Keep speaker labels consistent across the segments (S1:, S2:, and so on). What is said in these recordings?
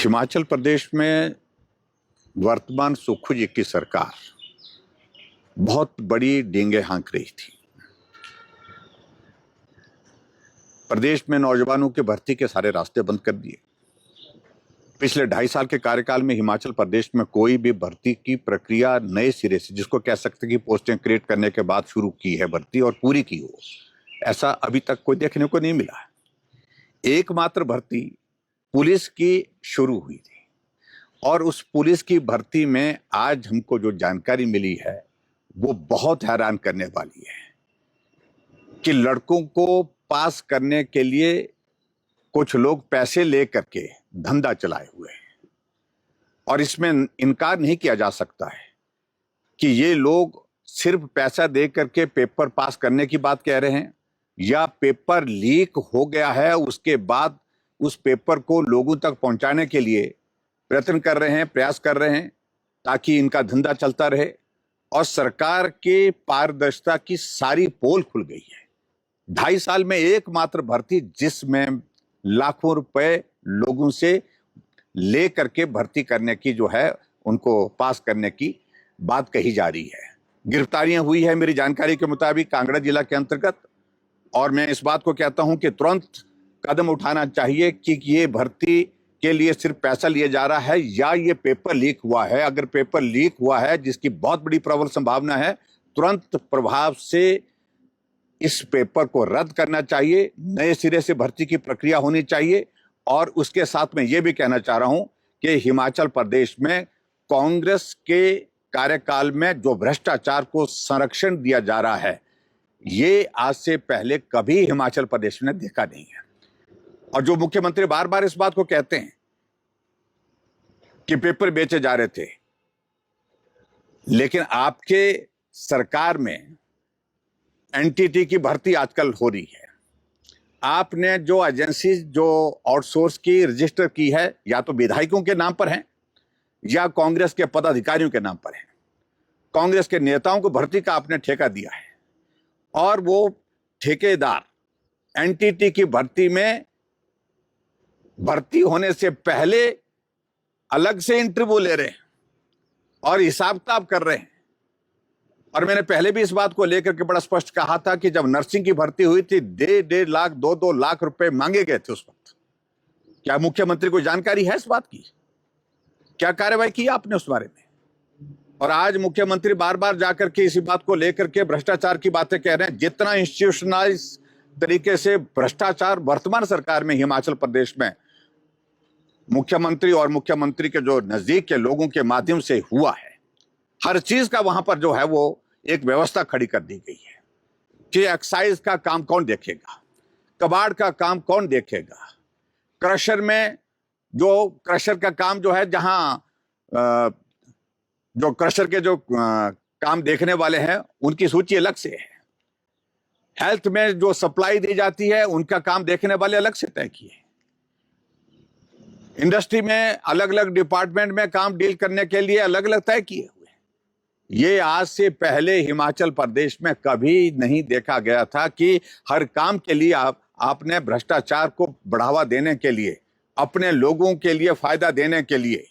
S1: हिमाचल प्रदेश में वर्तमान सुक्खू जी की सरकार बहुत बड़ी डींगे हाँक रही थी। प्रदेश में नौजवानों की भर्ती के सारे रास्ते बंद कर दिए। पिछले 2.5 साल के कार्यकाल में हिमाचल प्रदेश में कोई भी भर्ती की प्रक्रिया नए सिरे से, जिसको कह सकते कि पोस्टें क्रिएट करने के बाद शुरू की है भर्ती और पूरी की हो, ऐसा अभी तक कोई देखने को नहीं मिला। एकमात्र भर्ती पुलिस की शुरू हुई थी और उस पुलिस की भर्ती में आज हमको जो जानकारी मिली है वो बहुत हैरान करने वाली है कि लड़कों को पास करने के लिए कुछ लोग पैसे लेकर के धंधा चलाए हुए हैं और इसमें इनकार नहीं किया जा सकता है कि ये लोग सिर्फ पैसा दे करके पेपर पास करने की बात कह रहे हैं या पेपर लीक हो गया है, उसके बाद उस पेपर को लोगों तक पहुंचाने के लिए प्रयत्न कर रहे हैं, प्रयास कर रहे हैं ताकि इनका धंधा चलता रहे और सरकार के पारदर्शिता की सारी पोल खुल गई है। 2.5 साल में एकमात्र भर्ती जिसमें लाखों रुपए लोगों से ले करके भर्ती करने की जो है उनको पास करने की बात कही जा रही है। गिरफ्तारियां हुई है मेरी जानकारी के मुताबिक कांगड़ा जिला के अंतर्गत, और मैं इस बात को कहता हूं कि तुरंत कदम उठाना चाहिए कि ये भर्ती के लिए सिर्फ पैसा लिया जा रहा है या ये पेपर लीक हुआ है। अगर पेपर लीक हुआ है, जिसकी बहुत बड़ी प्रबल संभावना है, तुरंत प्रभाव से इस पेपर को रद्द करना चाहिए, नए सिरे से भर्ती की प्रक्रिया होनी चाहिए। और उसके साथ में ये भी कहना चाह रहा हूं कि हिमाचल प्रदेश में कांग्रेस के कार्यकाल में जो भ्रष्टाचार को संरक्षण दिया जा रहा है, ये आज से पहले कभी हिमाचल प्रदेश ने देखा नहीं है। और जो मुख्यमंत्री बार बार इस बात को कहते हैं कि पेपर बेचे जा रहे थे, लेकिन आपके सरकार में एनटीटी की भर्ती आजकल हो रही है। आपने जो एजेंसी जो आउटसोर्स की रजिस्टर की है, या तो विधायकों के नाम पर है या कांग्रेस के पदाधिकारियों के नाम पर है। कांग्रेस के नेताओं को भर्ती का आपने ठेका दिया है और वो ठेकेदार एनटीटी की भर्ती में भर्ती होने से पहले अलग से इंटरव्यू ले रहे हैं और हिसाब किताब कर रहे हैं। और मैंने पहले भी इस बात को लेकर के बड़ा स्पष्ट कहा था कि जब नर्सिंग की भर्ती हुई थी, 1.5 लाख 2 लाख रुपए मांगे गए थे उस वक्त। क्या मुख्यमंत्री को जानकारी है इस बात की? क्या कार्रवाई की आपने उस बारे में? और आज मुख्यमंत्री बार बार जाकर के इसी बात को लेकर के भ्रष्टाचार की बातें कह रहे हैं। जितना इंस्टीट्यूशनलाइज तरीके से भ्रष्टाचार वर्तमान सरकार में हिमाचल प्रदेश में मुख्यमंत्री और मुख्यमंत्री के जो नजदीक के लोगों के माध्यम से हुआ है, हर चीज का वहां पर जो है वो एक व्यवस्था खड़ी कर दी गई है कि एक्साइज का काम कौन देखेगा, कबाड़ का काम कौन देखेगा, क्रशर में जो क्रशर का काम जो है, जहां जो क्रशर के जो काम देखने वाले हैं उनकी सूची अलग से है। हेल्थ में जो सप्लाई दी जाती है उनका काम देखने वाले अलग से तय किए। इंडस्ट्री में अलग अलग डिपार्टमेंट में काम डील करने के लिए अलग अलग तय किए हुए। ये आज से पहले हिमाचल प्रदेश में कभी नहीं देखा गया था कि हर काम के लिए आपने भ्रष्टाचार को बढ़ावा देने के लिए, अपने लोगों के लिए फायदा देने के लिए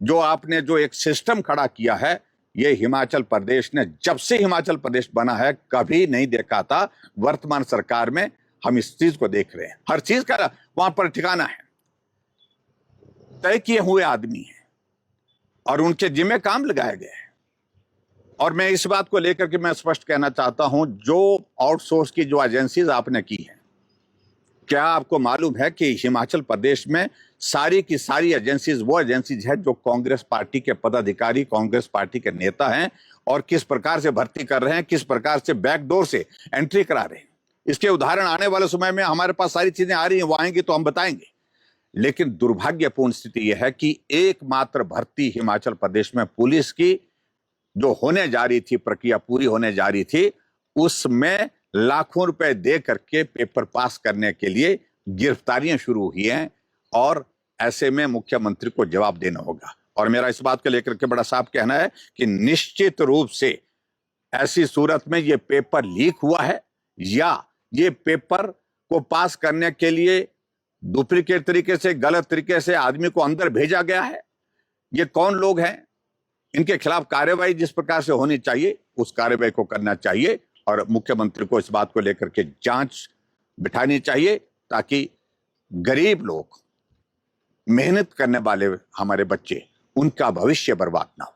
S1: जो आपने जो एक सिस्टम खड़ा किया है, ये हिमाचल प्रदेश ने जब से हिमाचल प्रदेश बना है कभी नहीं देखा था। वर्तमान सरकार में हम इस चीज को देख रहे हैं। हर चीज का वहां पर ठिकाना है, तय किए हुए आदमी हैं और उनके जिम्मे काम लगाए गए हैं। और मैं इस बात को लेकर के मैं स्पष्ट कहना चाहता हूं, जो आउटसोर्स की जो एजेंसीज आपने की है, क्या आपको मालूम है कि हिमाचल प्रदेश में सारी की सारी एजेंसीज वो एजेंसीज है जो कांग्रेस पार्टी के पदाधिकारी, कांग्रेस पार्टी के नेता हैं और किस प्रकार से भर्ती कर रहे हैं, किस प्रकार से बैकडोर से एंट्री करा रहे हैं। इसके उदाहरण आने वाले समय में हमारे पास सारी चीजें आ रही हैं, वो आएंगी तो हम बताएंगे। लेकिन दुर्भाग्यपूर्ण स्थिति यह है कि एकमात्र भर्ती हिमाचल प्रदेश में पुलिस की जो होने जा रही थी, प्रक्रिया पूरी होने जा रही थी, उसमें लाखों रुपए दे करके पेपर पास करने के लिए गिरफ्तारियां शुरू हुई हैं और ऐसे में मुख्यमंत्री को जवाब देना होगा। और मेरा इस बात को लेकर के बड़ा साफ कहना है कि निश्चित रूप से ऐसी सूरत में ये पेपर लीक हुआ है या ये पेपर को पास करने के लिए डुप्लीकेट तरीके से, गलत तरीके से आदमी को अंदर भेजा गया है। ये कौन लोग हैं? इनके खिलाफ कार्रवाई जिस प्रकार से होनी चाहिए उस कार्रवाई को करना चाहिए और मुख्यमंत्री को इस बात को लेकर के जांच बिठानी चाहिए ताकि गरीब लोग, मेहनत करने वाले हमारे बच्चे, उनका भविष्य बर्बाद ना हो।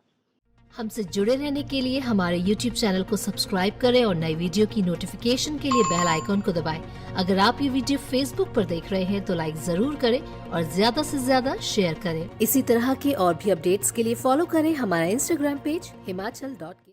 S2: हमसे जुड़े रहने के लिए हमारे YouTube चैनल को सब्सक्राइब करें और नई वीडियो की नोटिफिकेशन के लिए बेल आइकॉन को दबाएं। अगर आप ये वीडियो Facebook पर देख रहे हैं तो लाइक जरूर करें और ज्यादा से ज्यादा शेयर करें। इसी तरह के और भी अपडेट्स के लिए फॉलो करें हमारा Instagram पेज himachal.ke।